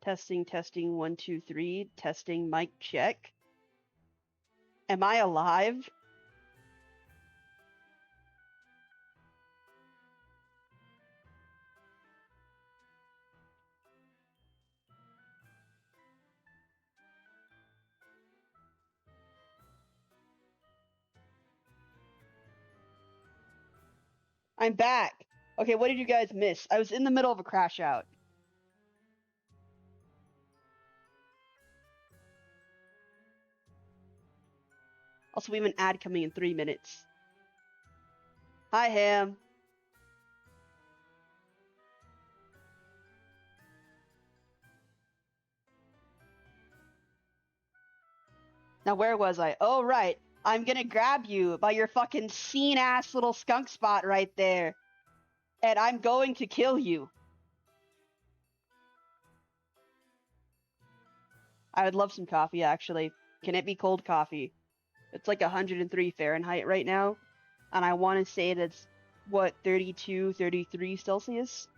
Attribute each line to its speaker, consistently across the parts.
Speaker 1: Testing, testing, 1, 2, 3. Testing, mic check. Am I alive? I'm back. Okay, what did you guys miss? I was in the middle of a crash out. Also, we have an ad coming in 3 minutes. Hi, Ham. Now, where was I? Oh, right. I'm gonna grab you by your fucking scene-ass little skunk spot right there. And I'm going to kill you. I would love some coffee, actually. Can it be cold coffee? It's like 103 Fahrenheit right now. And I want to say that's, what, 32, 33 Celsius?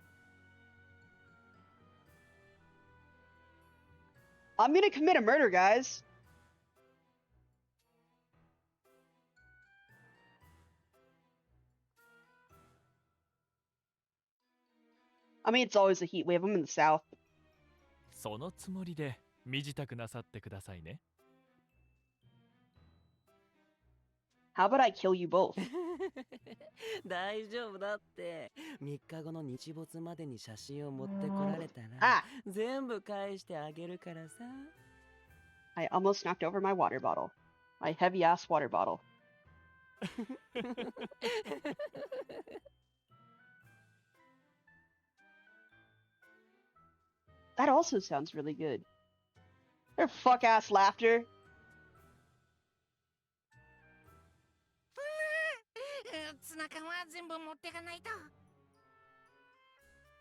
Speaker 1: I'm gonna commit a murder, guys. I mean, it's always a heat wave. I'm in the south.
Speaker 2: そのつもりで身支度なさってくださいね。
Speaker 1: How about I kill you both?
Speaker 3: 大丈夫だって。3日後の日没までに写真を持ってこられたら、全部返してあげるからさ。
Speaker 1: I almost knocked over my water bottle. My heavy-ass water bottle. That also sounds really good. Their fuck-ass laughter.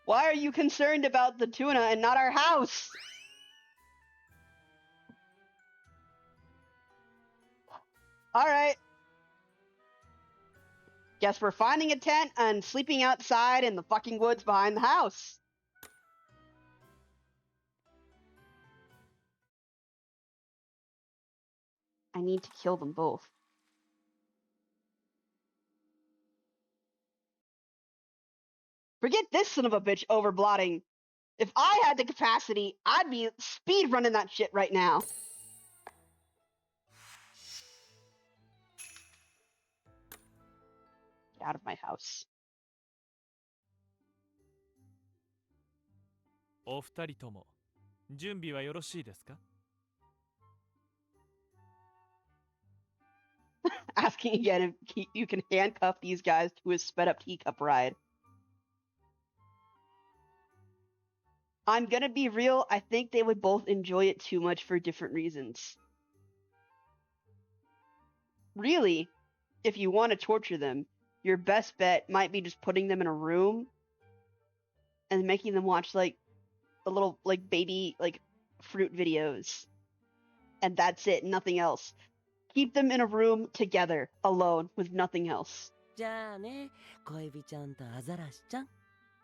Speaker 1: Why are you concerned about the tuna and not our house? Alright. Guess we're finding a tent and sleeping outside in the fucking woods behind the house. I need to kill them both. Forget this son of a bitch overblotting. If I had the capacity, I'd be speed running that shit right now. Get out of my house.
Speaker 2: お二人とも準備はよろしいですか？
Speaker 1: Asking again if you can handcuff these guys to a sped up teacup ride. I'm gonna be real, I think they would both enjoy it too much for different reasons. Really, if you want to torture them, your best bet might be just putting them in a room and making them watch like a little like baby like fruit videos. And that's it, nothing else. Keep them in a room together, alone, with nothing else.
Speaker 3: じゃあね、恋人ちゃんとアザラシちゃん、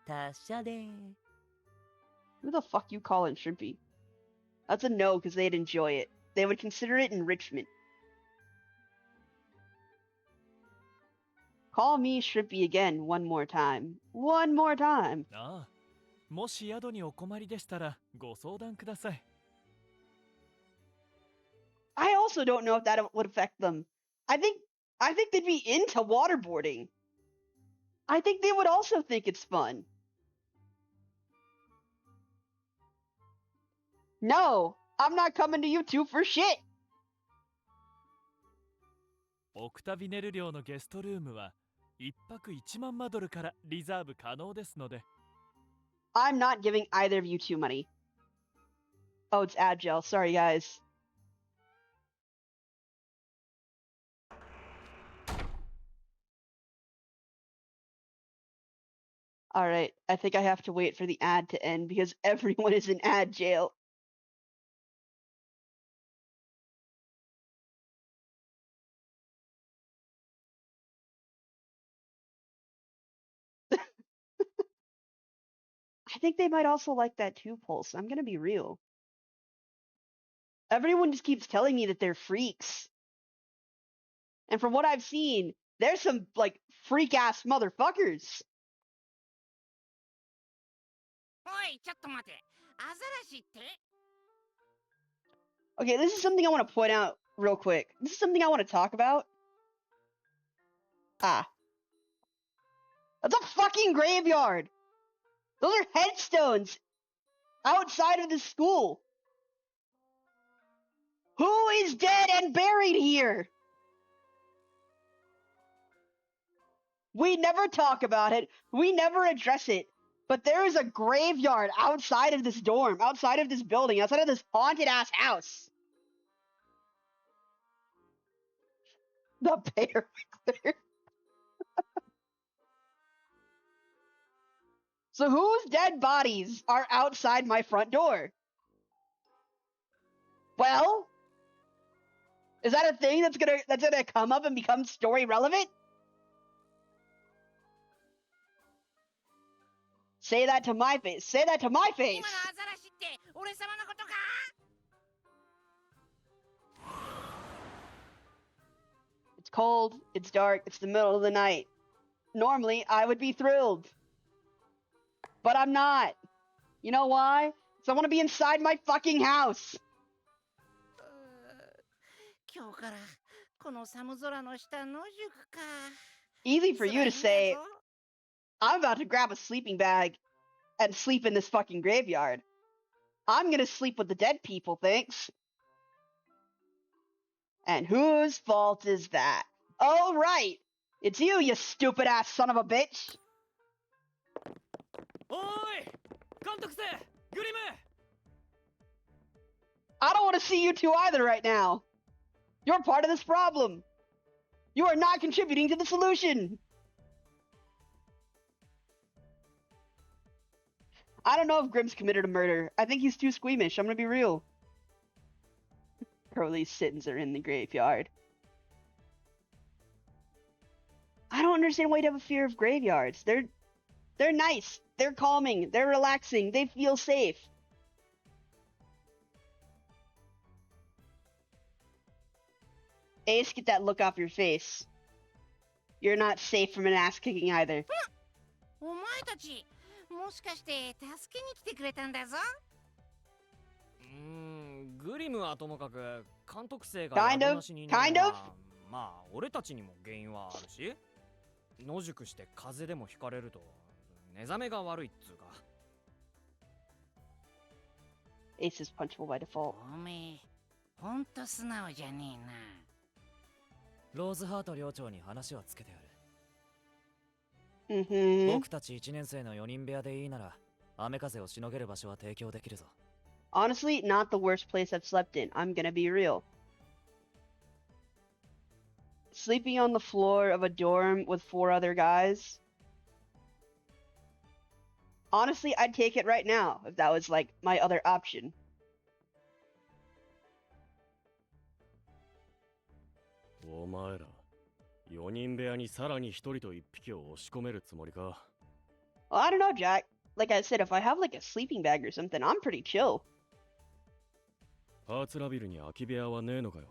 Speaker 3: 達者で。
Speaker 1: Who the fuck you calling Shrimpy? That's a no, because they'd enjoy it. They would consider it enrichment. Call me Shrimpy again one more time. One more time.
Speaker 2: ああ、もし宿にお困りでしたらご相談ください。
Speaker 1: I also don't know if that would affect them. I think they'd be into waterboarding. I think they would also think it's fun. No, I'm not coming to you two for shit.
Speaker 2: オクタビネル寮のゲストルームは1泊1万マドルからリザーブ可能ですので。
Speaker 1: I'm not giving either of you two money. Oh, it's Agile. Sorry, guys. Alright, I think I have to wait for the ad to end because everyone is in ad jail. I think they might also like that too, Pulse. I'm gonna be real. Everyone just keeps telling me that they're freaks. And from what I've seen, there's some, like, freak-ass motherfuckers.
Speaker 4: おい、ちょっと待て。アザラシって
Speaker 1: Okay, this is something I want to point out real quick. This is something I want to talk about. Ah. That's a fucking graveyard! Those are headstones outside of the school. Who is dead and buried here? We never talk about it. We never address it. But there is a graveyard outside of this dorm, outside of this building, outside of this haunted ass house. The bear. So whose dead bodies are outside my front door? Well, is that a thing that's gonna come up and become story relevant? Say that to my face. Say that to my
Speaker 4: 今
Speaker 1: face.
Speaker 4: のアザラシって俺様のことか
Speaker 1: It's cold, it's dark, it's the middle of the night. Normally, I would be thrilled. But I'm not. You know why? Because I want to be inside my fucking house.
Speaker 4: 今日からこの寒空の下野宿か
Speaker 1: Easy for you to
Speaker 4: 辛いんだ
Speaker 1: say,
Speaker 4: ぞ
Speaker 1: I'm about to grab a sleeping bag and sleep in this fucking graveyard. I'm gonna sleep with the dead people, thanks. And whose fault is that? Oh, right. It's you, you stupid ass son of a bitch.
Speaker 2: おーい監督生グリム
Speaker 1: I don't want to see you two either right now. You're part of this problem. You are not contributing to the solution. I don't know if Grimm's committed a murder. I think he's too squeamish. I'm gonna be real. Crowley's sins are in the graveyard. I don't understand why you'd have a fear of graveyards. They're nice. They're calming. They're relaxing. They feel safe. Ace, get that look off your face. You're not safe from an ass kicking either.
Speaker 4: お前たちもしかして助けに来てくれたんだぞ
Speaker 3: グリムはともかく監督生が
Speaker 1: Kind
Speaker 3: 宿
Speaker 1: of.
Speaker 3: なしにいない
Speaker 1: Kind
Speaker 3: の
Speaker 1: of.
Speaker 3: はまあ俺たちにも原因はあるし野宿して風邪でもひかれると目覚めが悪いっつうか
Speaker 1: Ace is punchable by default.
Speaker 4: おめえほんと素直じゃねえな
Speaker 3: ローズハート寮長に話はつけてやる
Speaker 1: Mm-hmm.
Speaker 3: 僕たち1年生の4人部屋でいいなら雨風をしのげる場所は提供できるぞ
Speaker 1: Honestly, not the worst place I've slept in. I'm gonna be real. Sleeping on the floor of a dorm with 4 other guys. Honestly, I'd take it right now if that was like my other option.
Speaker 5: お前ら4人部屋にさらに1人と1匹を押し込めるつもりか
Speaker 1: Well, I don't know, Jack. Like I said, if I have like a sleeping bag or something, I'm pretty chill.
Speaker 5: ハーツラビルに空き部屋はねえのかよ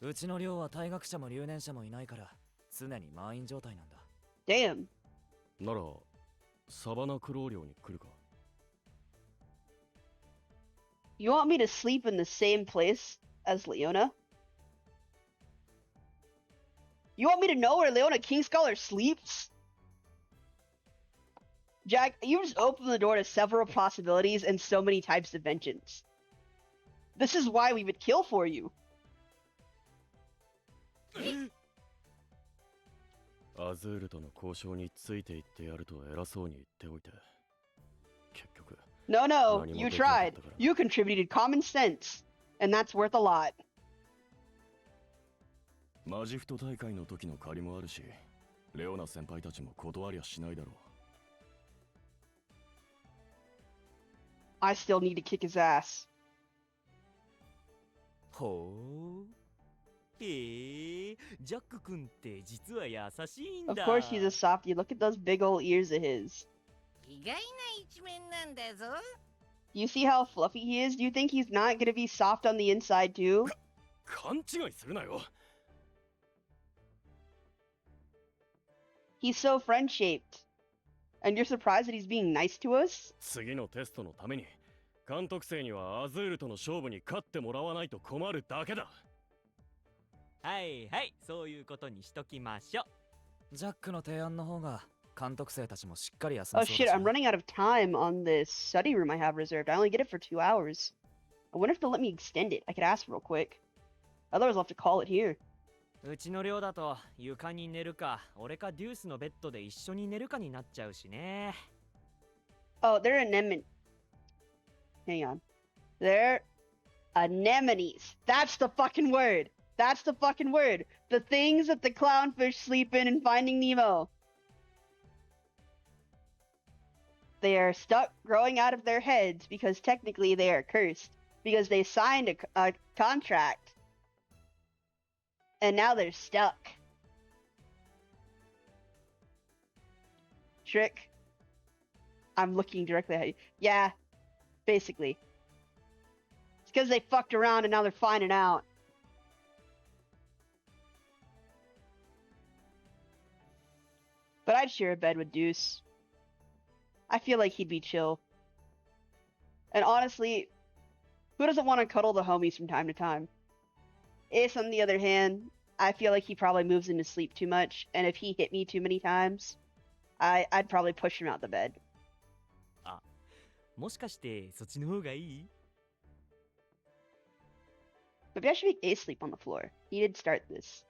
Speaker 3: うちの寮は退学者も留年者もいないから常に満員状態なんだ
Speaker 1: Damn.
Speaker 5: ならサバナクロー寮に来るか
Speaker 1: You want me to sleep in the same place as Leona? You want me to know where Leona Kingscholar sleeps? Jack, you just opened the door to several possibilities and so many types of vengeance. This is why we would kill for you.
Speaker 5: アズールとの交渉についていってやると偉そうに言っておいて結局
Speaker 1: No, no,
Speaker 5: Nani mo
Speaker 1: you
Speaker 5: de
Speaker 1: tried.
Speaker 5: kinakatta kara.
Speaker 1: You contributed common sense, and that's worth a lot.
Speaker 5: マジフト大会の時の借りもあるしレオナ先輩たちも断りゃしないだろ
Speaker 1: I still need to kick his ass.
Speaker 3: ほうジャック君って実は優しいん
Speaker 1: Of
Speaker 3: だ
Speaker 1: course he's a softie. Look at those big old ears of his.
Speaker 4: 意外な一面なんだぞ。
Speaker 1: You see how fluffy he is? Do you think he's not gonna be soft on the inside too?
Speaker 5: 勘違いするなよ。
Speaker 1: He's so friend-shaped. And you're surprised that he's being nice to us?
Speaker 5: 次のテストのために監督生にはアズールとの勝負に勝ってもらわないと困るだけだ。
Speaker 3: はいはい、そういうことにしときましょう。ジャックの提案の方が監督生たちもしっかり休め
Speaker 1: Oh
Speaker 3: そうだ
Speaker 1: shit,
Speaker 3: し
Speaker 1: I'm running out of time on this study room I have reserved. I only get it for 2 hours. I wonder if they'll let me extend it. I could ask real quick. Otherwise, I'll have to call it here.
Speaker 3: うちの寮だと床に寝るか俺かデュースのベッドで一緒に寝るかになっちゃうしね。
Speaker 1: Oh, they're anemone. Hang on. They're anemones. That's the fucking word. That's the fucking word. The things that the clownfish sleep in Finding Nemo. They are stuck growing out of their heads because technically they are cursed. Because they signed a contract. And now they're stuck. Trick. I'm looking directly at you. Yeah, basically. It's because they fucked around and now they're finding out. But I'd share a bed with Deuce. I feel like he'd be chill. And honestly, who doesn't want to cuddle the homies from time to time? Ace, on the other hand, I feel like he probably moves into sleep too much, and if he hit me too many times, I'd probably push him out the bed.
Speaker 3: もしかしてそっちの方がいい？
Speaker 1: Maybe I should make Ace sleep on the floor. He did start this.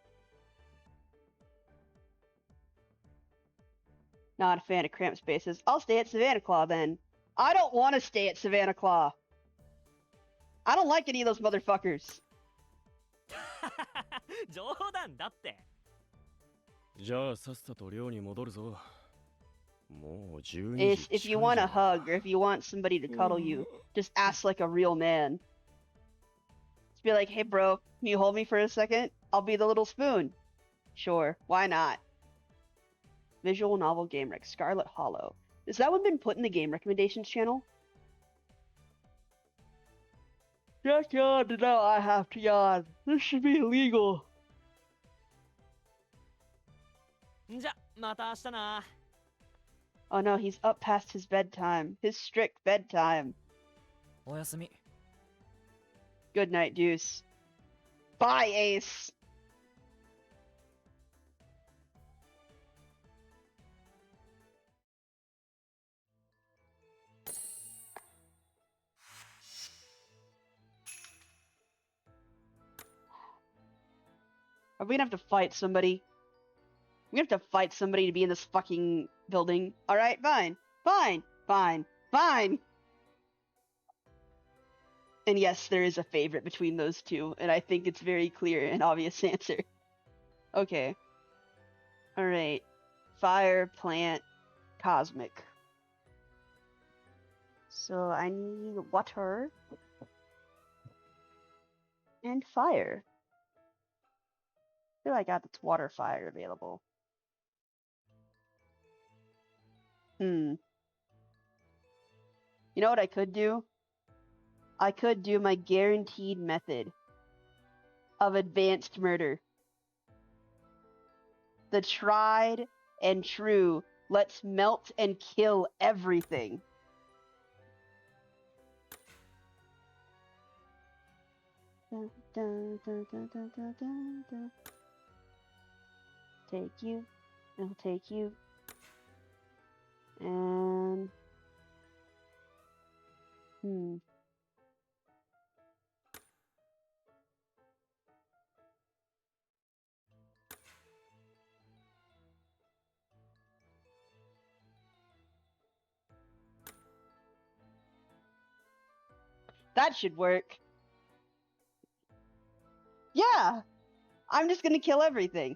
Speaker 1: Not a fan of cramped spaces. I'll stay at Savannah Claw then. I don't want to stay at Savannah Claw. I don't like any of those motherfuckers.
Speaker 3: 冗談だって。
Speaker 5: じゃあさっさと寮に戻るぞ。もう12
Speaker 1: Ace,
Speaker 5: 時
Speaker 1: if you
Speaker 5: 近い
Speaker 1: want
Speaker 5: じ
Speaker 1: a
Speaker 5: ゃん。
Speaker 1: hug or if you want somebody to cuddle you, just ask like a real man. Just be like, hey bro, can you hold me for a second? I'll be the little spoon. Sure, why not? Visual novel game rec, Scarlet Hollow. Has that one been put in the game recommendations channel? Just yawn, now I have to yawn. This should be illegal.
Speaker 3: じゃ、また明日な。
Speaker 1: Oh no, he's up past his bedtime. His strict bedtime.
Speaker 3: おやすみ。
Speaker 1: Good night, Deuce. Bye, Ace. Are we gonna have to fight somebody? We have to fight somebody to be in this fucking building. Alright, fine. Fine. Fine. Fine. And yes, there is a favorite between those two, and I think it's very clear and obvious answer. Okay. Alright. Fire, plant, cosmic. So I need water and fire. I feel like I got this water fire available. You know what I could do? I could do my guaranteed method of advanced murder. The tried and true, let's melt and kill everything. Dun, dun, dun, dun, dun, dun, dun, dun. Take you, I'll take you. And that should work. Yeah! I'm just gonna kill everything.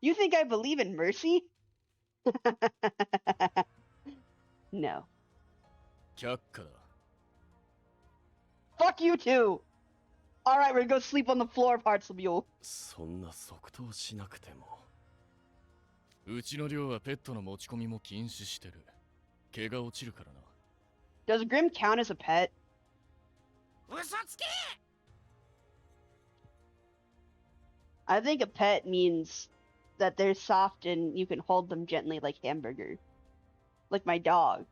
Speaker 1: You think I believe in mercy? No.
Speaker 5: 却下だ。
Speaker 1: Fuck you too! Alright, we're gonna go sleep on the floor, Partsmule.
Speaker 5: そんな即答しなくても。
Speaker 2: うちの寮はペットの持ち込みも禁止してる。毛が落ちるからな。
Speaker 1: Does Grim count as a pet?
Speaker 4: 嘘つけ。
Speaker 1: I think a pet means that they're soft and you can hold them gently like hamburger. Like my dog.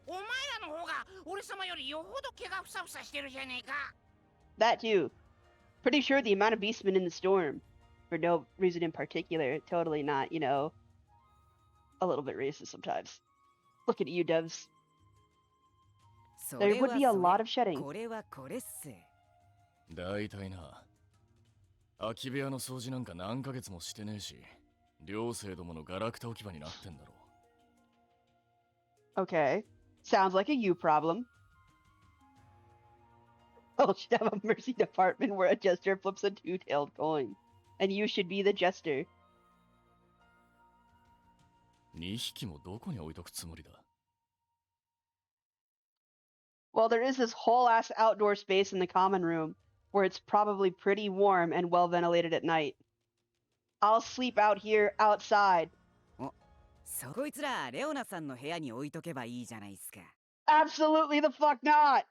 Speaker 4: お前らの方が俺様よりよほど毛がふさふさしてるじゃねえか。
Speaker 1: That too. Pretty sure the amount of beastmen in the storm, for no reason in particular, totally not, you know, a little bit racist sometimes. Look at you, devs.
Speaker 3: そ
Speaker 1: There
Speaker 3: れ
Speaker 1: would
Speaker 3: は
Speaker 1: be a
Speaker 3: そ
Speaker 1: lot
Speaker 3: れ
Speaker 1: of shedding.
Speaker 3: これはこれっす。
Speaker 2: 大体な。空き部屋の掃除なんか何ヶ月もしてねえし、寮生どものガラクタ置き場になってんだろ。
Speaker 1: Okay. Sounds like a you problem. Oh, should have a mercy department where a jester flips a two-tailed coin. And you should be the jester.
Speaker 2: 2匹もどこに置いとくつもりだ。
Speaker 1: Well, there is this whole-ass outdoor space in the common room, where it's probably pretty warm and well-ventilated at night. I'll sleep out here outside.
Speaker 3: こいつらレオナさんの部屋に置いとけばいいじゃないっすか。
Speaker 1: Absolutely the fuck not!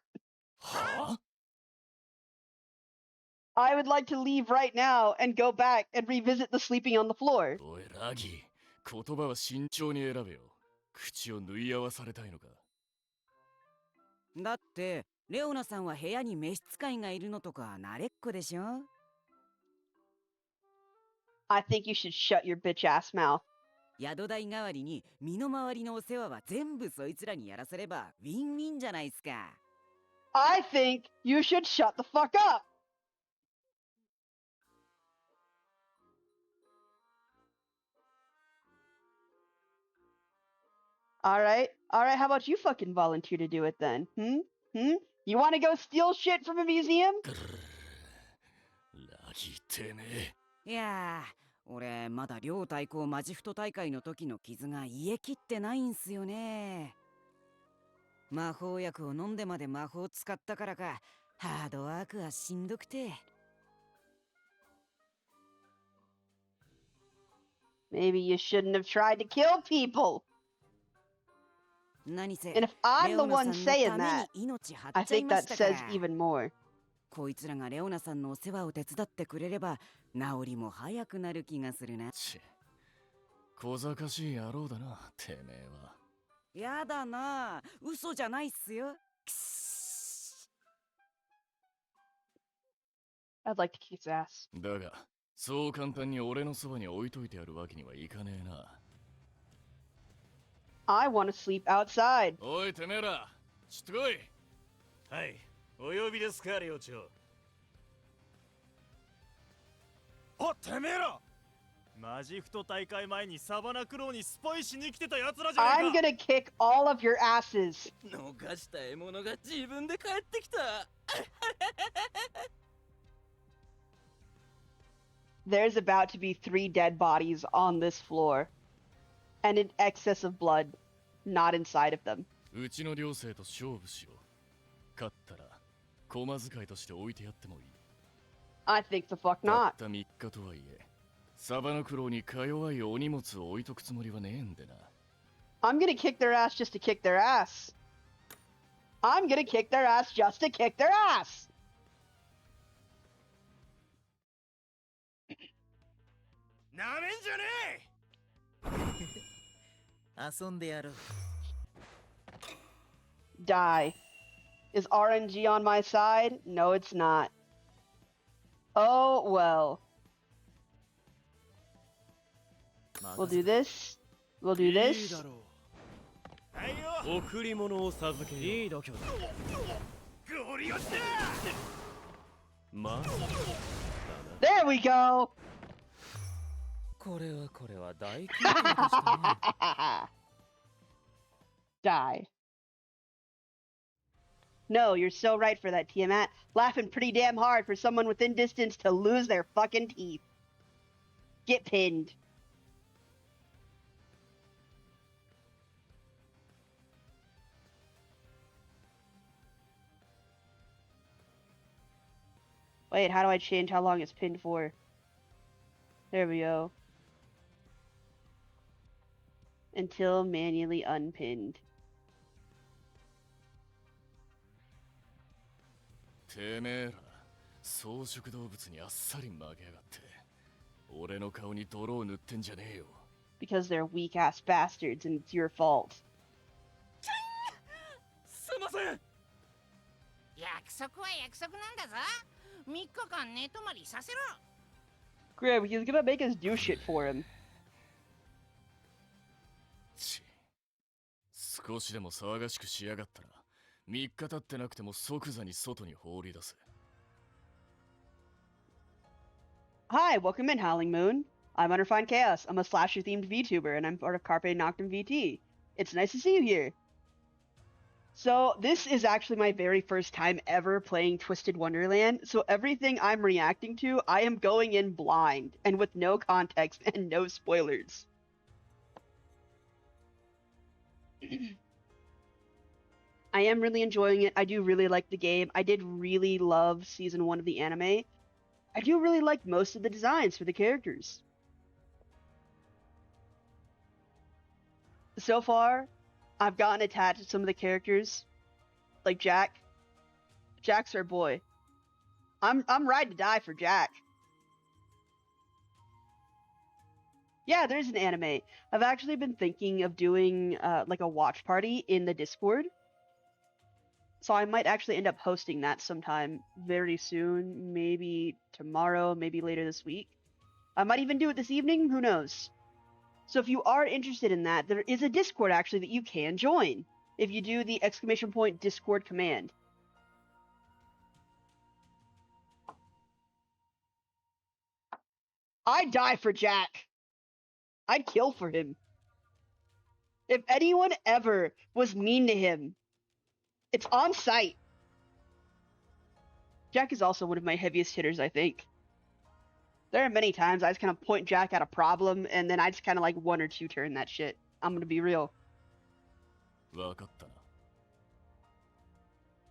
Speaker 2: は
Speaker 1: I would like to leave right now and go back and revisit the sleeping on the floor.
Speaker 2: ぁおい、ラギ、言葉は慎重に選べよ。口を縫い合わされたいのか。
Speaker 3: だってレオナさんは部屋に召使いがいるのとか慣れっこでしょ。
Speaker 1: I think you should shut your bitch-ass mouth.
Speaker 3: 宿代代わりに身の回りのお世話は全部そいつらにやらせればウィンウィンじゃないっすか。
Speaker 1: I think you should shut the fuck up! Alright, how about you fucking volunteer to do it then? You wanna go steal shit from a museum?
Speaker 2: ラギ、てめえ。
Speaker 3: いやー、俺まだ両対抗マジフト大会の時の傷が癒えきってないんすよね。魔法薬を飲んでまで魔法使ったからか、ハードワークはしんどくて。
Speaker 1: Maybe you shouldn't have tried to kill people.
Speaker 3: 何せ
Speaker 1: And if I'm
Speaker 3: レ
Speaker 1: the
Speaker 3: オナ
Speaker 1: one
Speaker 3: さんの
Speaker 1: saying
Speaker 3: ため
Speaker 1: that,
Speaker 3: に命張
Speaker 1: I
Speaker 3: っちゃい
Speaker 1: think
Speaker 3: ま
Speaker 1: that
Speaker 3: したか
Speaker 1: says
Speaker 3: ら。
Speaker 1: even more.
Speaker 3: こいつらがレオナさんのお世話を手伝ってくれれば治りも早くなる気がするな。
Speaker 2: ち、小賢しい野郎だな、てめえは。
Speaker 3: やだな、嘘じゃないっすよ。
Speaker 1: I'd like to kick his ass.
Speaker 2: だが、そう簡単に俺のそばに置いといてやるわけにはいかねえな。
Speaker 1: I want to sleep outside.
Speaker 2: おい、てめえら、ちょっと来い。
Speaker 6: はい、お呼びですか、寮長。お、てめえらマジフト大会前にサバナクローにスパイしに来てた奴らじゃね
Speaker 1: I'm
Speaker 6: えか。
Speaker 1: gonna kick all of your asses.
Speaker 3: 逃した獲物が自分で帰ってきた。
Speaker 1: There's about to be 3 dead bodies on this floor. And an excess of blood not inside of them.
Speaker 2: うちの寮生と勝負しよう。勝ったら、駒使いとして置いてやってもいい。
Speaker 1: I think the fuck
Speaker 2: た
Speaker 1: not.
Speaker 2: った3日とはいえ、サバナクローにか弱いお荷物を置いとくつもりはねえんでな。
Speaker 1: I'm gonna kick their ass just to kick their ass. I'm gonna kick their ass just to kick their ass.
Speaker 6: なめんじゃねえ。
Speaker 3: 遊んでやろう。
Speaker 1: Die. Is RNG on my side? No, it's not. Oh, well. We'll do this. We'll do
Speaker 6: いい
Speaker 1: this.
Speaker 6: だろう。はいよ。
Speaker 5: 贈り物を授けよう。
Speaker 2: いい度胸だ。
Speaker 6: ゴリ押しだ。
Speaker 5: まあ、
Speaker 1: There we go!
Speaker 2: これは大緊張でしたね。
Speaker 1: Die. No, you're so right for that, Tiamat. Laughing pretty damn hard for someone within distance to lose their fucking teeth. Get pinned. Wait, how do I change how long it's pinned for? There we go. Until manually unpinned.
Speaker 2: てめえら草食動物にあっさり負けやがって俺の顔に泥を塗ってんじゃねえよ
Speaker 1: Because they're weak ass bastards and it's your fault.
Speaker 6: すいません。
Speaker 4: 約束は約束なんだぞ。3日間寝泊まりさせろ。
Speaker 1: Grib, he's gonna make us do shit for him.
Speaker 2: ち少しでも騒がしくしやがったら3日経ってなくても即座に外に放り出す
Speaker 1: Hi, welcome in, Howling Moon. I'm Unrefined Chaos. I'm a slasher-themed VTuber, and I'm part of Carpe Noctem VT. It's nice to see you here. So, this is actually my very first time ever playing Twisted Wonderland, so everything I'm reacting to, I am going in blind, and with no context and no spoilers. I am really enjoying it. I do really like the game. I did really love Season 1 of the anime. I do really like most of the designs for the characters. So far, I've gotten attached to some of the characters, like Jack. Jack's our boy. I'm ride to die for Jack. Yeah, there's an anime. I've actually been thinking of doing like a watch party in the Discord. So I might actually end up hosting that sometime very soon, maybe tomorrow, maybe later this week. I might even do it this evening, who knows. So if you are interested in that, there is a Discord actually that you can join if you do the ! Discord command. I'd die for Jack. I'd kill for him. If anyone ever was mean to him, it's on sight. Jack is also one of my heaviest hitters, I think. There are many times I just kind of point Jack at a problem, and then I just kind of like 1 or 2 turn that shit. I'm gonna be real.
Speaker 2: わかったな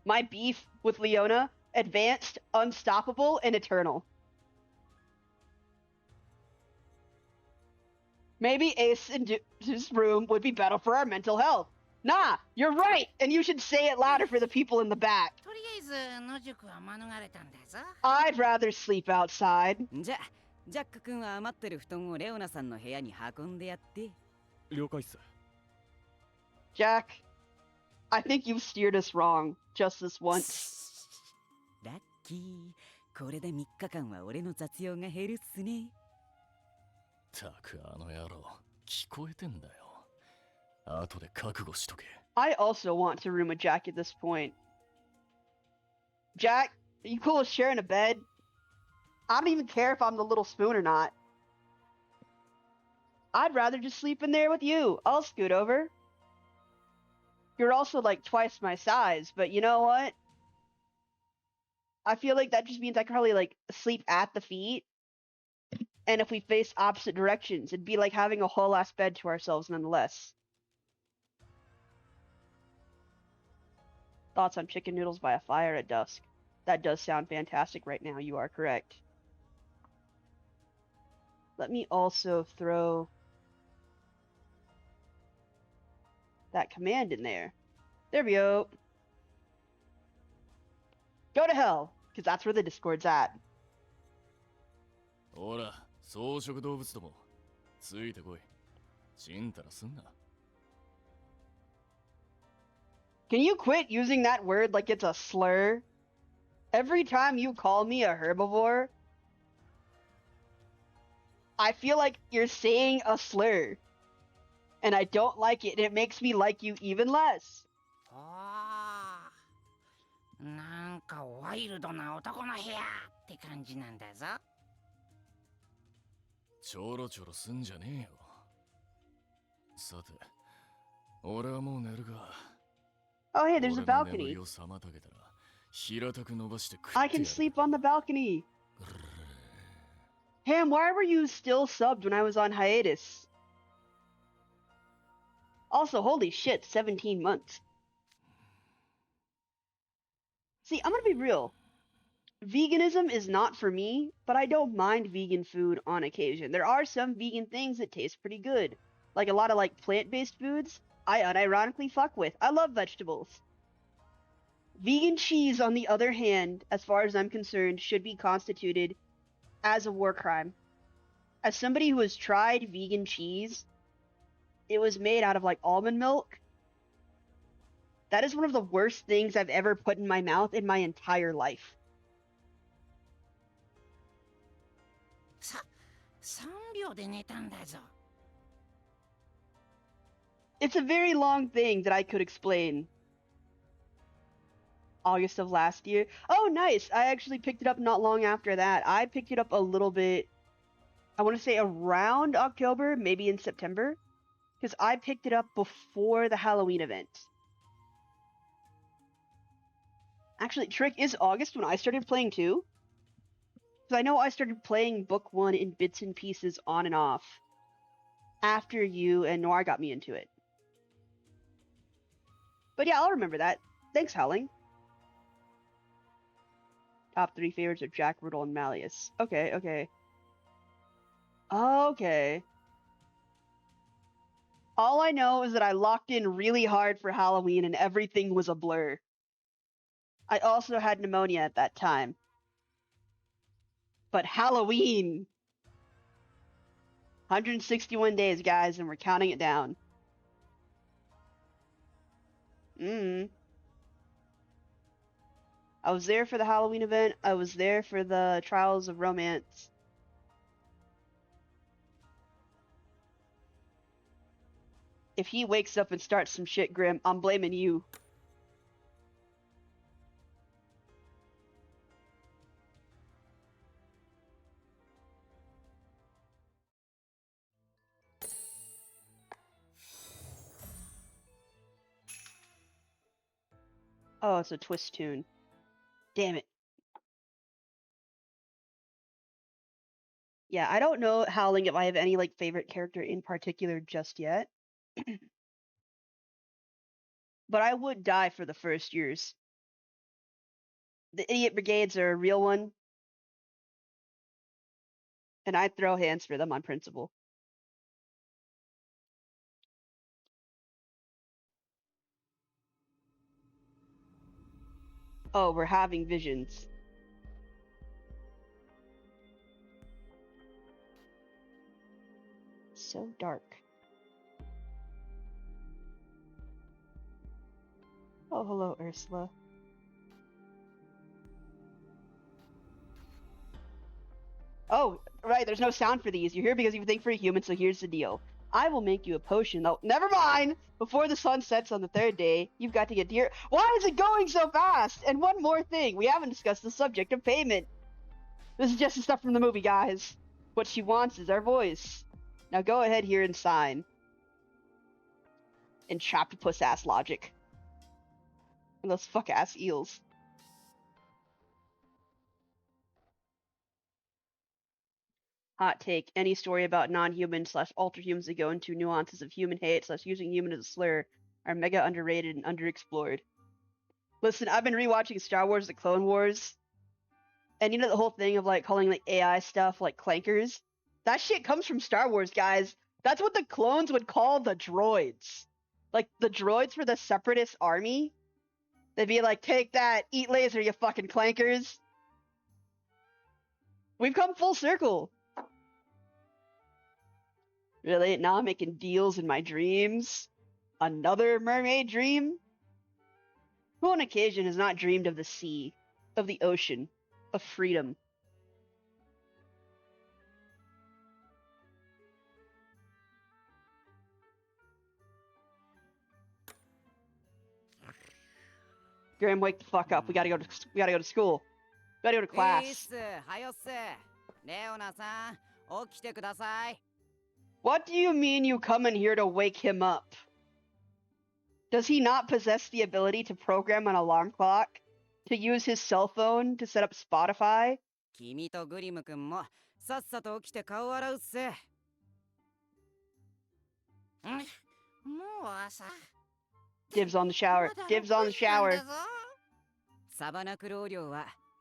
Speaker 1: My beef with Leona, advanced, unstoppable, and eternal. Maybe Ace in his room would be better for our mental health. Nah, you're right, and you should say it louder for the people in the back.
Speaker 4: とりあえず野宿は免れたんだぞ。
Speaker 1: I'd rather sleep outside.
Speaker 3: じゃ、ジャック君は余ってる布団をレオナさんの部屋に運んでやって。
Speaker 5: 了解っす。
Speaker 1: Jack, I think you've steered us wrong just this once.
Speaker 3: ラッキー。これで3日間は俺の雑用が減るっすね。
Speaker 2: たくあの野郎聞こえてんだよ後で覚悟しとけ
Speaker 1: I also want to room with Jack at this point. Jack, are you cool with sharing a bed? I don't even care if I'm the little spoon or not. I'd rather just sleep in there with you. I'll scoot over. You're also like twice my size, but you know what? I feel like that just means I could probably like sleep at the feet. And if we face opposite directions, it'd be like having a whole ass bed to ourselves nonetheless. Thoughts on chicken noodles by a fire at dusk. That does sound fantastic right now, you are correct. Let me also throw that command in there. There we go. Go to hell, because that's where the Discord's at.
Speaker 2: ほら草食動物どもついてこいちんたらすんな
Speaker 1: Can you quit using that word like it's a slur? Every time you call me a herbivore, I feel like you're saying a slur. And I don't like it, and it makes me like you even less.
Speaker 4: ああ、なんかワイルドな男の部屋って感じなんだぞ。
Speaker 2: ちょろちょろすんじゃねえよさて俺はもう寝るが
Speaker 1: Oh, hey, there's a
Speaker 2: 俺の
Speaker 1: balcony.
Speaker 2: 眠りを妨げたら平たく伸ばして食って
Speaker 1: I
Speaker 2: やる
Speaker 1: can sleep on the balcony. Ham, why were you still subbed when I was on hiatus? Also, holy shit, 17 months. See, I'm gonna be real. veganism is not for me, but I don't mind vegan food on occasion. There are some vegan things that taste pretty good. Like a lot of like plant-based foods, I unironically fuck with. I love vegetables. Vegan cheese, on the other hand, as far as I'm concerned, should be constituted as a war crime. As somebody who has tried vegan cheese, it was made out of like almond milk. That is one of the worst things I've ever put in my mouth in my entire life.
Speaker 4: 3秒で寝たんだぞ。
Speaker 1: It's a very long thing that I could explain. August of last year. Oh, nice. I actually picked it up not long after that. I picked it up a little bit, I want to say around October, maybe in September, because I picked it up before the Halloween event. Actually, Trick, is August when I started playing too? Because I know I started playing book 1 in bits and pieces on and off after you and Noir got me into it. But yeah, I'll remember that. Thanks, Howling. Top 3 favorites are Jack, Riddle, and Malleus. Okay, okay. Okay. All I know is that I locked in really hard for Halloween and everything was a blur. I also had pneumonia at that time. But Halloween! 161 days, guys, and we're counting it down. I was there for the Halloween event. I was there for the Trials of Romance. If he wakes up and starts some shit, Grim, I'm blaming you. Oh, it's a twist tune. Damn it. Yeah, I don't know, Howling, if I have any like favorite character in particular just yet. But I would die for the first years. The Idiot Brigades are a real one. And I'd throw hands for them on principle. Oh, we're having visions. So dark. Oh, hello, Ursula. Oh, right, there's no sound for these. You're here because you think for a human, so here's the deal. I will make you a potion, though. Never mind! Before the sun sets on the 3rd day, you've got to get here. Why is it going so fast? And one more thing, we haven't discussed the subject of payment. This is just the stuff from the movie, guys. What she wants is our voice. Now go ahead here and sign. Entrapped puss-ass logic. And those fuck-ass eels. Hot take. Any story about non-human / ultra-humans that go into nuances of human hate / using human as a slur are mega underrated and underexplored. Listen, I've been rewatching Star Wars: The Clone Wars. And you know the whole thing of like calling like AI stuff like clankers? That shit comes from Star Wars, guys. That's what the clones would call the droids. Like the droids for the separatist army. They'd be like, take that, eat laser, you fucking clankers. We've come full circle. Really? Now I'm making deals in my dreams? Another mermaid dream? Who on occasion has not dreamed of the sea, of the ocean, of freedom? Graham, wake the fuck up. We gotta go to school. We gotta go to class. What do you mean you come in here to wake him up? Does he not possess the ability to program an alarm clock? To use his cell phone to set up Spotify?
Speaker 3: 君とグリム君もさっさと起きて顔洗うっせ。
Speaker 4: もう朝。
Speaker 1: Dibs on the shower. Dibs on the shower.
Speaker 3: サバナクロー領は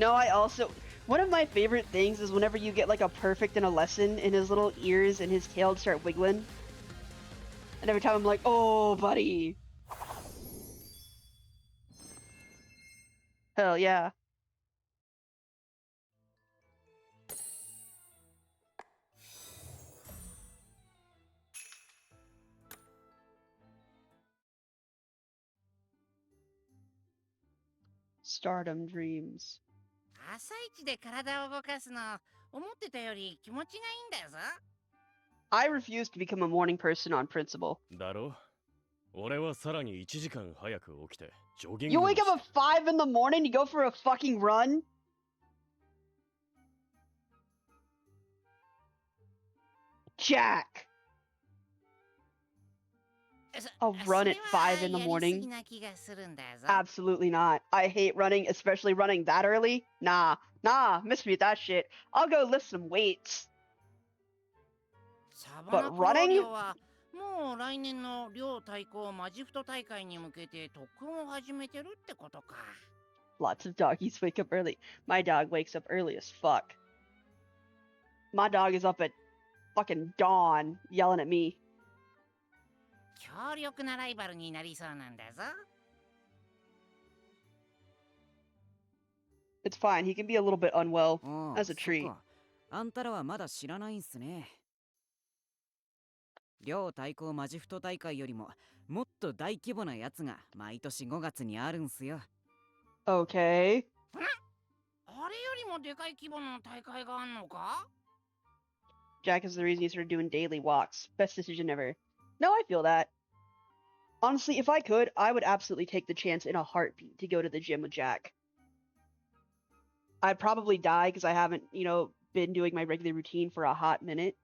Speaker 1: No, I also one of my favorite things is whenever you get like a perfect in a lesson and his little ears and his tail start wiggling. And every time I'm like, oh buddy. Hell yeah. Stardom dreams.
Speaker 4: 朝一で体を動かすの思ってたより気持ちがいいんだぞ。
Speaker 1: I refuse to become a morning person on principle.
Speaker 5: だろ俺はさらに1時間早く起きてジョギン
Speaker 1: You
Speaker 5: グを
Speaker 1: wake
Speaker 5: し
Speaker 1: up at 5 in the morning to go for a fucking run? Jack!
Speaker 4: そ
Speaker 1: I'll run at 5 in the
Speaker 4: それはやりすぎ
Speaker 1: morning.
Speaker 4: な気がするんだぞ。
Speaker 1: Absolutely not. I hate running, especially running that early. Nah, miss me with that shit. I'll go lift some weights.
Speaker 4: サバナ
Speaker 1: But
Speaker 4: クロー
Speaker 1: running?
Speaker 4: 漁はもう来年の漁対抗マジフト大会に向けて特訓を始めてるってことか。
Speaker 1: Lots of doggies wake up early. My dog wakes up early as fuck. My dog is up at fucking dawn yelling at me.
Speaker 4: 強力なライバルになりそうなんだぞ。
Speaker 1: It's fine. He can be a little bit unwell
Speaker 3: ああ
Speaker 1: as a
Speaker 3: そっ
Speaker 1: treat.
Speaker 3: かあんたらはまだ知らないんすね。両対抗マジフト大会よりももっと大規模なやつが毎年5月にあるんすよ。
Speaker 1: Okay.
Speaker 4: あれよりもでかい規模の大会があんのか？
Speaker 1: Jack is the reason he started doing daily walks. Best decision ever. No, I feel that. Honestly, if I could, I would absolutely take the chance in a heartbeat to go to the gym with Jack. I'd probably die because I haven't, been doing my regular routine for a hot minute.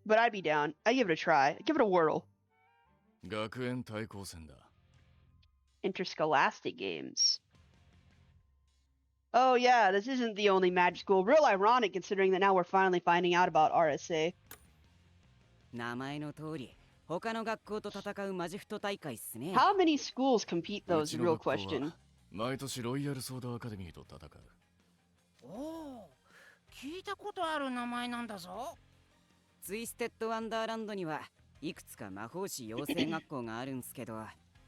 Speaker 1: But I'd be down. I'd give it a try. I'd give it a whirl.
Speaker 2: 学園対抗戦だ。
Speaker 1: Interscholastic games. Oh yeah, this isn't the only magic school. Real ironic considering that now we're finally finding out about RSA.
Speaker 3: 名前の通り他の学校と戦うマジフト大会っすね。
Speaker 1: How many schools compete
Speaker 2: う
Speaker 1: though is
Speaker 2: ち
Speaker 1: the
Speaker 2: の
Speaker 1: real
Speaker 2: 学校は
Speaker 1: question.
Speaker 2: 毎年ロイヤルソードアカデミーと戦う。
Speaker 4: おお、聞いたことある名前なんだぞ。
Speaker 3: ツイステッドワンダーランドにはいくつか魔法師養成学校があるんすけど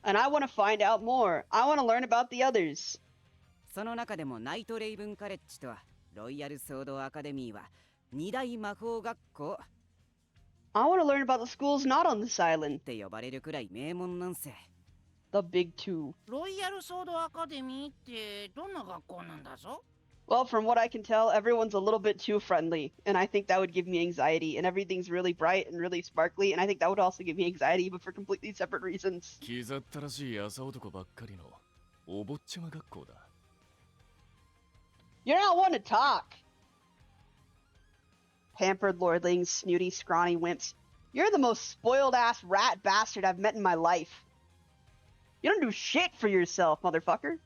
Speaker 1: And I want to find out more. I want to learn about the others.
Speaker 3: その中でもナイトレイブンカレッジとロイヤルソードアカデミーは二大魔法学校
Speaker 1: I want to learn about the schools not on this
Speaker 3: っ
Speaker 1: island.
Speaker 3: て呼ばれるくらい名門なんす。
Speaker 1: The big two.
Speaker 4: ロイヤルソードアカデミーってどんな学校なんだぞ。
Speaker 1: Well, from what I can tell, everyone's a little bit too friendly, and I think that would give me anxiety. And everything's really bright and really sparkly, and I think that would also give me anxiety, but for completely separate reasons.
Speaker 2: 気ざったらしい朝男ばっかりのお坊ちゃま学校だ。
Speaker 1: You're not one to talk. Pampered lordlings, snooty, scrawny wimps. You're the most spoiled ass rat bastard I've met in my life. You don't do shit for yourself, motherfucker.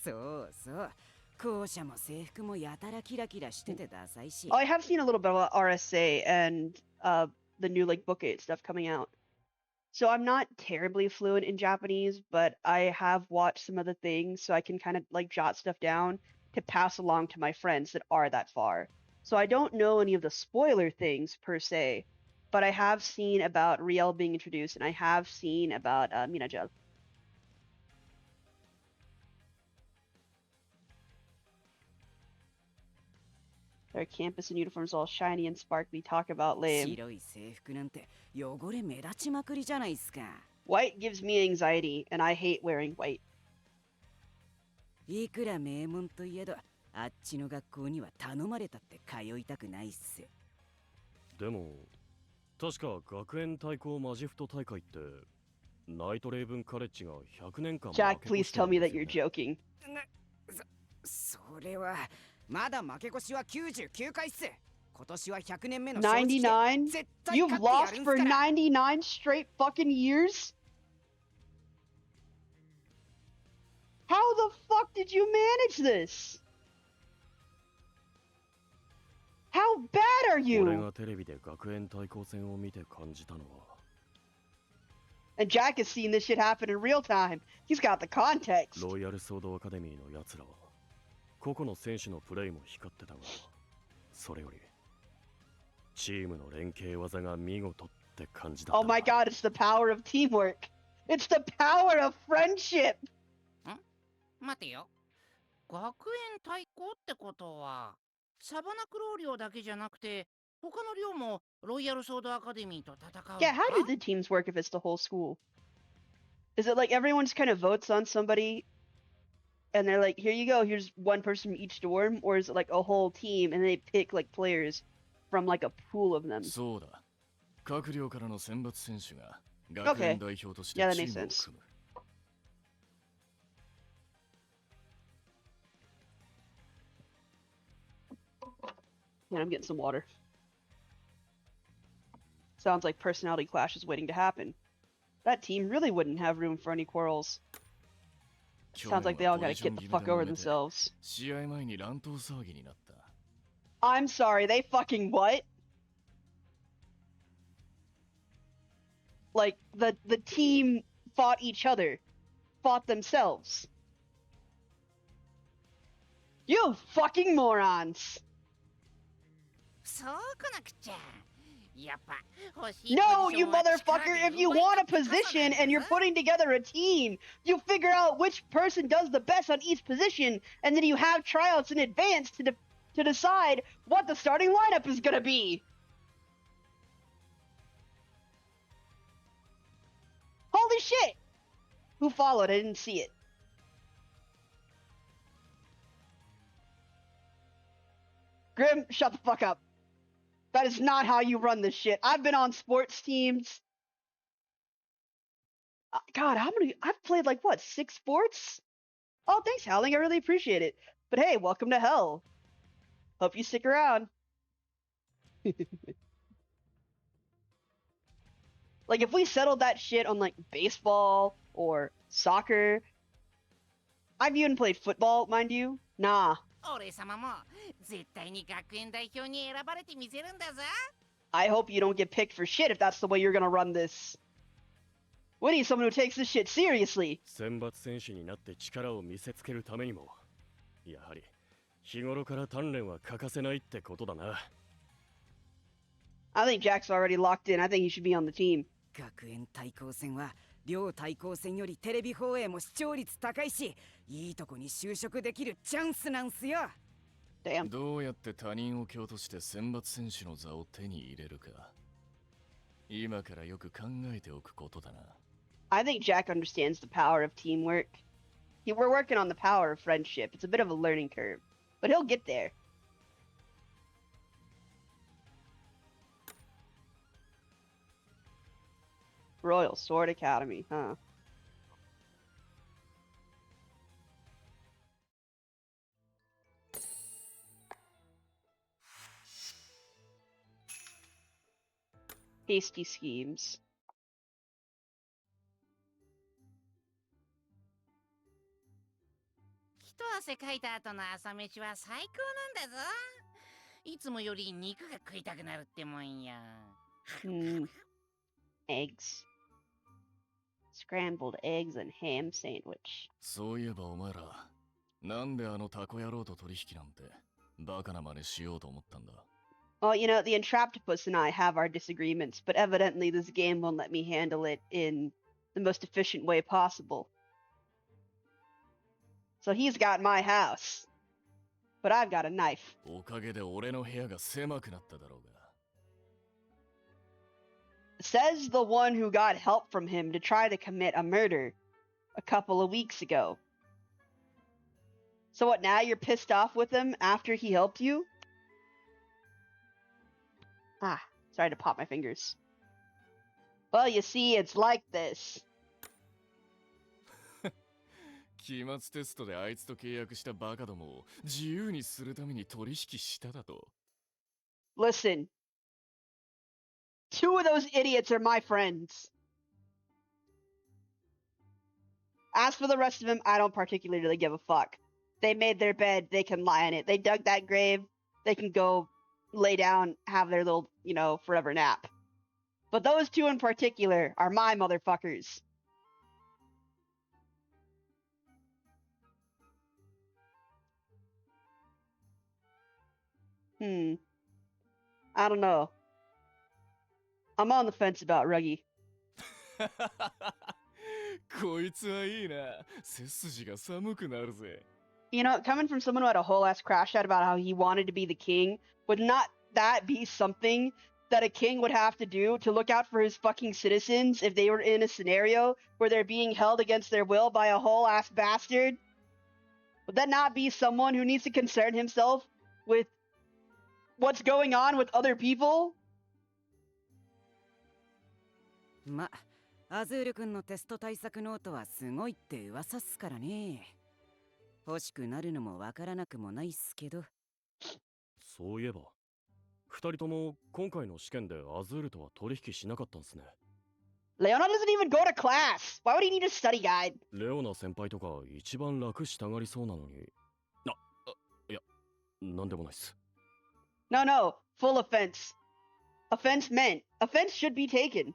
Speaker 3: そうそう校舎も制服もやたらキラキラしててダサいし
Speaker 1: Oh, I have seen a little bit about RSA and the new like book 8 stuff coming out. So I'm not terribly fluent in Japanese, but I have watched some of the things so I can kind of like jot stuff down to pass along to my friends that are that far. So I don't know any of the spoiler things per se, but I have seen about Riel being introduced and I have seen about Minajel. Their campus and uniforms all shiny and sparkly. Talk about lame.
Speaker 3: 白い制服なんて汚れ目立ちまくりじゃないっすか。
Speaker 1: White gives me anxiety, and I hate wearing white.
Speaker 3: いくら名門といえどあっちの学校には頼まれたって通いたくないっす。
Speaker 5: でも確か学園対抗マジフト大会ってナイトレイブンカレッジが100年間
Speaker 1: Jack,
Speaker 5: 負け
Speaker 1: please
Speaker 5: 越して
Speaker 1: tell
Speaker 5: るん
Speaker 1: me
Speaker 5: で
Speaker 1: that
Speaker 5: すよ
Speaker 1: you're
Speaker 5: ね
Speaker 1: joking.
Speaker 3: それはまだ負け越しは99回っす。今年は100年目の正直で
Speaker 1: 99?
Speaker 3: 絶対
Speaker 1: You've
Speaker 3: 勝ってや
Speaker 1: lost
Speaker 3: るんす
Speaker 1: for
Speaker 3: から。
Speaker 1: 99 straight fucking years? How the fuck did you manage this? How bad are
Speaker 5: 俺
Speaker 1: you?
Speaker 5: がテレビで学園対抗戦を見て感じたのは
Speaker 1: And Jack has seen this shit happen in real time. He's got the context.
Speaker 5: ロイヤルソードアカデミーの奴らは個々の選手のプレイも光ってたが、それよりチームの連携技が見事って感じだった。
Speaker 1: Oh my god, it's the power of teamwork. It's the power of friendship.
Speaker 4: 待てよ。学園対抗ってことは、サバナクロー寮だけじゃなくて、他の寮もロイヤルソードアカデミーと戦うのか？
Speaker 1: Yeah, how do the teams work if it's the whole school? Is it like everyone's kind of votes on somebody and they're like, here you go, here's one person from each dorm? Or is it like a whole team and they pick like players from like a pool of them?
Speaker 2: そうだ。各寮からの選抜選手が学園代表としてチ
Speaker 1: Yeah, that
Speaker 2: ー
Speaker 1: makes
Speaker 2: ムを
Speaker 1: sense.
Speaker 2: 組む。
Speaker 1: And I'm getting some water. Sounds like personality clash is waiting to happen. That team really wouldn't have room for any quarrels. Sounds like they all gotta get the fuck over themselves.
Speaker 2: 試合前に乱闘騒ぎになった。
Speaker 1: I'm sorry, they fucking what? Like, the team fought each other. Fought themselves. You fucking morons!
Speaker 4: そうこなくちゃ。やっぱ欲しい
Speaker 1: No,
Speaker 4: ポジシ
Speaker 1: you
Speaker 4: ョンは力
Speaker 1: motherfucker!
Speaker 4: で
Speaker 1: If you
Speaker 4: 奪い
Speaker 1: want a
Speaker 4: 取ってこそ
Speaker 1: position
Speaker 4: なんだ
Speaker 1: and you're
Speaker 4: ぞ。
Speaker 1: putting together a team, you figure out which person does the best on each position, and then you have tryouts in advance to decide what the starting lineup is gonna be. Holy shit! Who followed? I didn't see it. Grim, shut the fuck up. That is not how you run this shit. I've been on sports teams. God, how many? I've played like what, 6 sports? Oh, thanks, Howling. I really appreciate it. But hey, welcome to hell. Hope you stick around. Like, if we settled that shit on like baseball or soccer, I've even played football, mind you. Nah.
Speaker 4: 俺様も絶対に学園代表に選ばれてみせるんだぞ。
Speaker 1: I hope you don't get picked for shit if that's the way you're gonna run this. We need someone who takes this shit seriously.
Speaker 5: 選抜選手になって力を見せつけるためにも、やはり日頃から鍛錬は欠かせないってことだな。
Speaker 1: I think Jack's already locked in. I think he should be on the team.
Speaker 3: 学園対抗戦は両対抗戦よりテレビ放映も視聴率高いし、いいとこに就職できるチャンスなんすよ。
Speaker 1: Damn.
Speaker 2: どうやって他人を蹴として選抜選手の座を手に入れるか。今からよく考えておくことだな。
Speaker 1: I think Jack understands the power of teamwork. We're working on the power of friendship. It's a bit of a learning curve, but he'll get there. Royal Sword Academy, huh? Hasty schemes.
Speaker 4: 一汗かいた後の朝飯は最高なんだぞ。いつもより肉が食いたくなるってもんや。
Speaker 1: Eggs. Scrambled eggs and ham sandwich.
Speaker 2: そういえばお前ら、なんであのタコ野郎と取引なんてバカな真似しようと思ったんだ。
Speaker 1: Well, you know, the Entraptopus and I have our disagreements, but evidently this game won't let me handle it in the most efficient way possible. So he's got my house, but I've got a knife.
Speaker 2: おかげで俺の部屋が狭くなっただろうが。
Speaker 1: Says the one who got help from him to try to commit a murder a couple of weeks ago. So what, now you're pissed off with him after he helped you? Ah, sorry to pop my fingers. Well, you see, it's like this.
Speaker 2: 期末テストであいつと契約したバカどもを自由にするために取引しただと。
Speaker 1: Listen. 2 of those idiots are my friends. As for the rest of them, I don't particularly give a fuck. They made their bed, they can lie in it. They dug that grave, they can go lay down, have their little, forever nap. But those two in particular are my motherfuckers. I don't know. I'm on the fence about Ruggy.
Speaker 2: こいつはいいな。背筋が寒くなるぜ。
Speaker 1: You know, coming from someone who had a whole ass crash out about how he wanted to be the king, would not that be something that a king would have to do to look out for his fucking citizens if they were in a scenario where they're being held against their will by a whole ass bastard? Would that not be someone who needs to concern himself with what's going on with other people?
Speaker 3: ま、アズール君のテスト対策ノートはすごいって噂っすからね。欲しくなるのもわからなくもないっすけど。
Speaker 5: そういえば、二人とも今回の試験でアズールとは取引しなかったんすね。
Speaker 1: Leona doesn't even go to class. Why would he need a study guide?
Speaker 5: レオナ先輩とか一番楽したがりそうなのに。いや、なんでもないっす。
Speaker 1: No, no, full offense. Offense meant. Offense should be taken.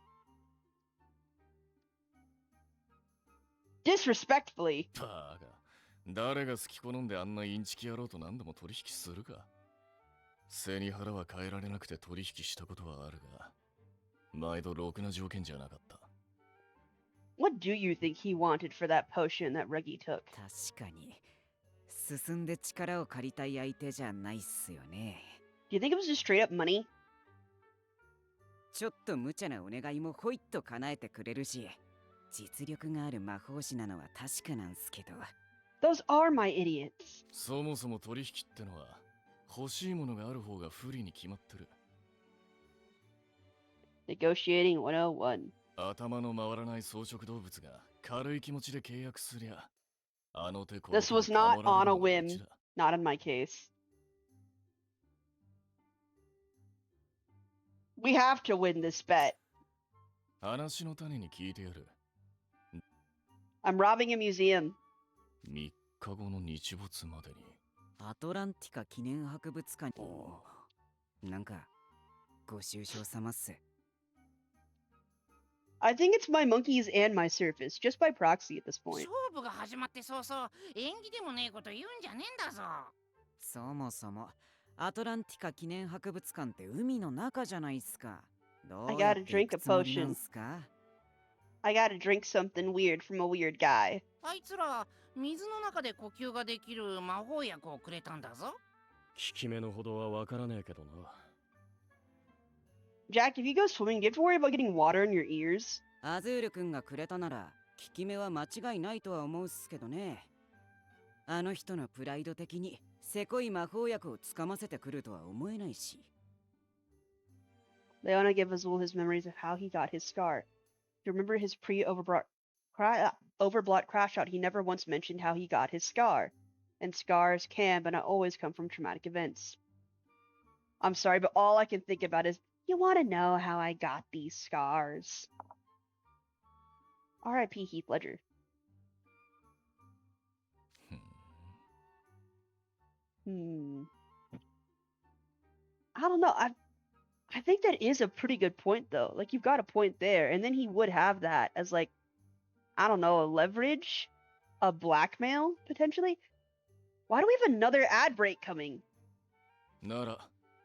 Speaker 1: Disrespectfully.
Speaker 2: バカ。誰が好き好んであんなインチキ野郎と何でも取引するか。背に腹は変えられなくて取引したことはあるが、毎度ろくな条件じゃなかった。
Speaker 1: What do you think he wanted for that potion that Reggie took?
Speaker 3: 確かに進んで力を借りたい相手じゃないっすよね。
Speaker 1: Do you think it was just straight up money?
Speaker 3: ちょっと無茶なお願いもほいっと叶えてくれるし、実力がある魔法師なのは確かなんすけど。
Speaker 1: Those are my idiots.
Speaker 2: そもそも取引ってのは欲しいものがある方が不利に決まってる。
Speaker 1: Negotiating 101.
Speaker 2: 頭の回らない草食動物が軽い気持ちで契約すりゃ、あの手こ
Speaker 1: This was not on a whim. Not in my case. We have to win this bet.
Speaker 2: 話の種に聞いてやる。
Speaker 1: I'm robbing a museum.
Speaker 2: 3日後の日没までに。
Speaker 3: アトランティカ記念博物館。なんかご愁傷様っす。
Speaker 1: I think it's my monkeys and my surface, just by proxy at this point.
Speaker 4: 勝負が始まって早々縁起でもねえこと言うんじゃねえんだぞ。
Speaker 3: そもそもアトランティカ記念博物館って海の中じゃないっすか。どうやって行くつもりなんすか？
Speaker 1: I gotta drink something weird from a weird guy.
Speaker 4: あいつら水の中で呼吸ができる魔法薬をくれたんだぞ。
Speaker 5: 効き目のほどはわからねえけどな。
Speaker 1: Jack, if you go swimming, do you have to worry about getting water in your ears?
Speaker 3: アズール君がくれたなら効き目は間違いないとは思うっすけどね。あの人のプライド的にせこい魔法薬をつかませてくるとは思えないし。
Speaker 1: Leona gave Azul his memories of how he got his scar. To remember his overblock crash out, he never once mentioned how he got his scar. And scars can but not always come from traumatic events. I'm sorry, but all I can think about is, you want to know how I got these scars? R.I.P. Heath Ledger. I don't know. I think that is a pretty good point, though. Like, you've got a point there, and then he would have that as, like, I don't know, a leverage, a blackmail, potentially? Why do we have another ad break coming?
Speaker 2: なら、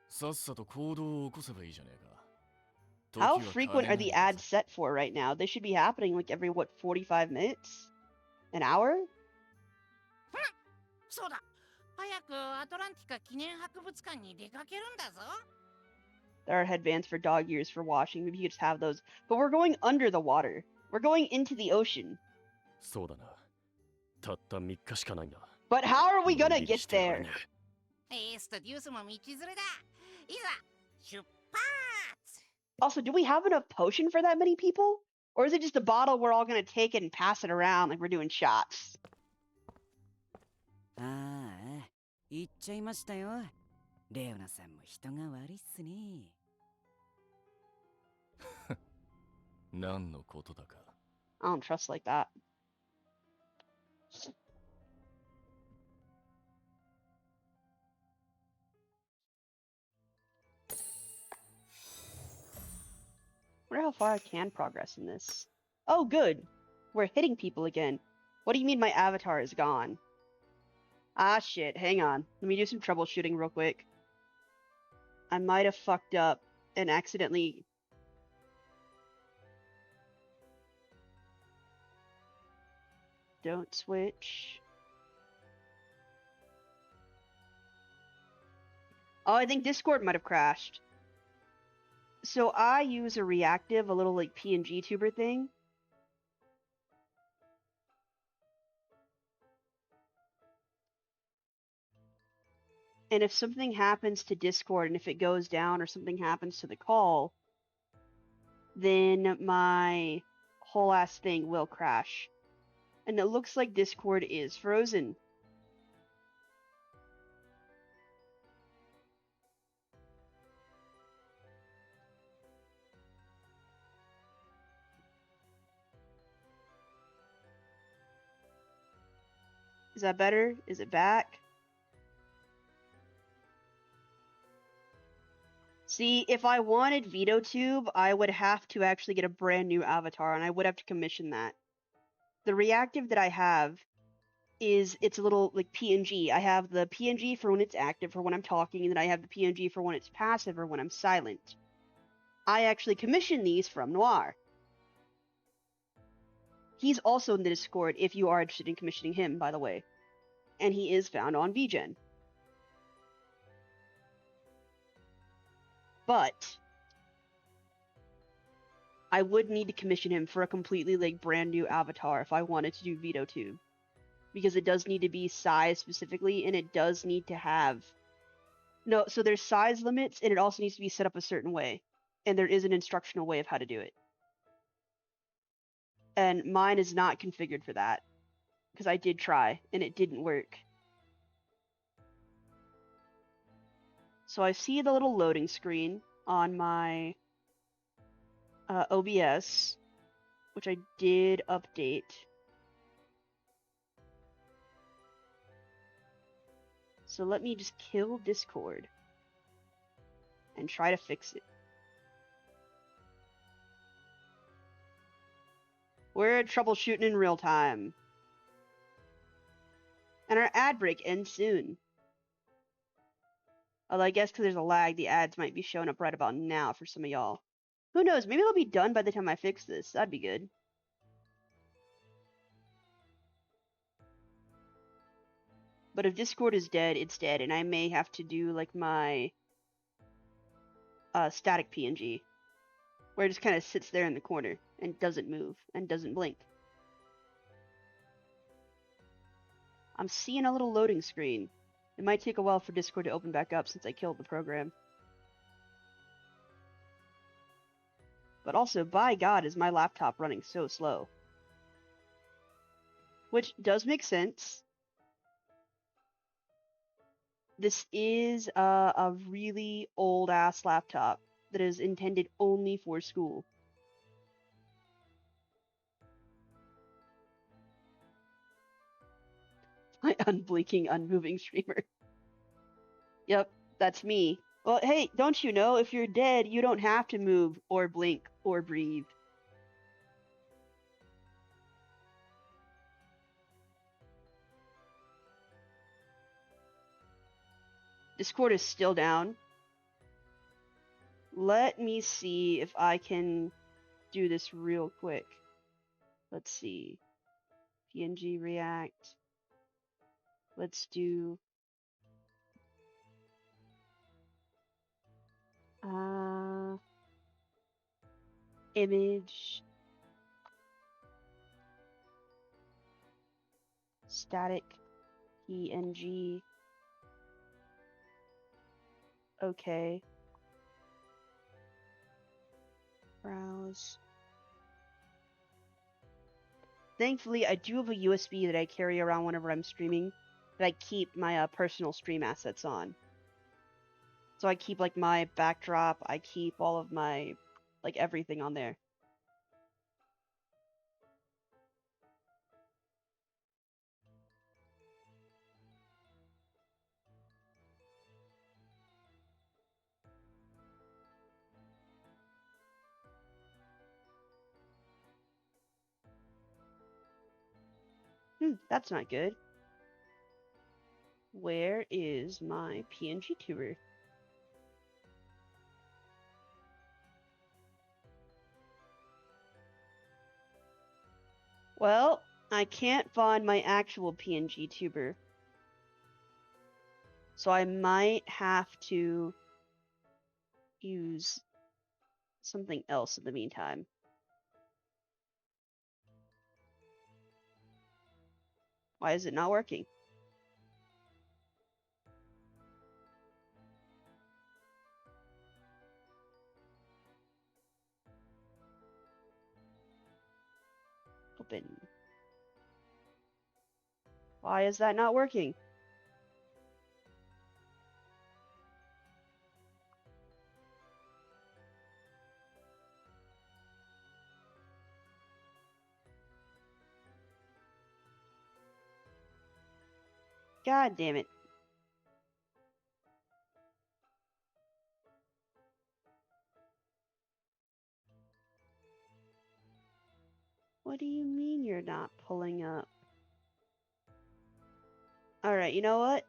Speaker 2: さっさと行動を起こせばいいじゃねえか。
Speaker 1: How frequent are the ads set for right now? They should be happening, like, every, what, 45 minutes? An hour?
Speaker 4: そうだ。早くアトランティカ記念博物館に出かけるんだぞ。
Speaker 1: There are headbands for dog ears for washing. Maybe you could just have those. But we're going under the water. We're going into the ocean.
Speaker 5: そうだな。たった3日しかないんだ。
Speaker 1: But how are we gonna get
Speaker 5: してられ
Speaker 1: there?
Speaker 5: ね
Speaker 4: スタデュースも道連れだ。いざ出発。
Speaker 1: Also, do we have enough potion for that many people? Or is it just a bottle we're all gonna take and pass it around like we're doing shots?
Speaker 3: ああ、言っちゃいましたよ。レオナさんも人が悪いっすね。
Speaker 2: 何のことだか。
Speaker 1: I don't trust like that. Wonder how far I can progress in this. Oh, good. We're hitting people again. What do you mean my avatar is gone? Ah, shit. Hang on. Let me do some troubleshooting real quick. I might have fucked up and accidentally... Don't switch. Oh, I think Discord might have crashed. So I use a reactive, a little like PNG tuber thing. And if something happens to Discord and if it goes down or something happens to the call, then my whole ass thing will crash. And it looks like Discord is frozen. Is that better? Is it back? See, if I wanted EnVtuber, I would have to actually get a brand new avatar, and I would have to commission that. The reactive that I have is, it's a little like PNG. I have the PNG for when it's active, for when I'm talking, and then I have the PNG for when it's passive or when I'm silent. I actually commissioned these from Noir. He's also in the Discord if you are interested in commissioning him, by the way. And he is found on VGen. But I would need to commission him for a completely like brand new avatar if I wanted to do EnVtuber. Because it does need to be size specifically, and it does need to have... No, so there's size limits, and it also needs to be set up a certain way. And there is an instructional way of how to do it. And mine is not configured for that. Because I did try, and it didn't work. So I see the little loading screen on my OBS, which I did update. So let me just kill Discord and try to fix it. We're troubleshooting in real time. And our ad break ends soon. Although I guess because there's a lag, the ads might be showing up right about now for some of y'all. Who knows? Maybe they'll be done by the time I fix this. That'd be good. But if Discord is dead, it's dead, and I may have to do like my static PNG, where it just kind of sits there in the corner and doesn't move and doesn't blink. I'm seeing a little loading screen. It might take a while for Discord to open back up since I killed the program. But also, by God, is my laptop running so slow. Which does make sense. This is a really old-ass laptop that is intended only for school. My unblinking, unmoving streamer. Yep, that's me. Well, hey, don't you know, if you're dead, you don't have to move, or blink, or breathe. Discord is still down. Let me see if I can do this real quick. Let's see. PNG React. Let's do... image. Static PNG. Okay. Browse. Thankfully, I do have a USB that I carry around whenever I'm streaming that I keep my personal stream assets on. So I keep like my backdrop, I keep all of my like everything on there. That's not good. Where is my PNG tuber? Well, I can't find my actual PNG tuber. So I might have to use something else in the meantime. Why is it not working? Open. Why is that not working? God damn it. What do you mean you're not pulling up? Alright, you know what?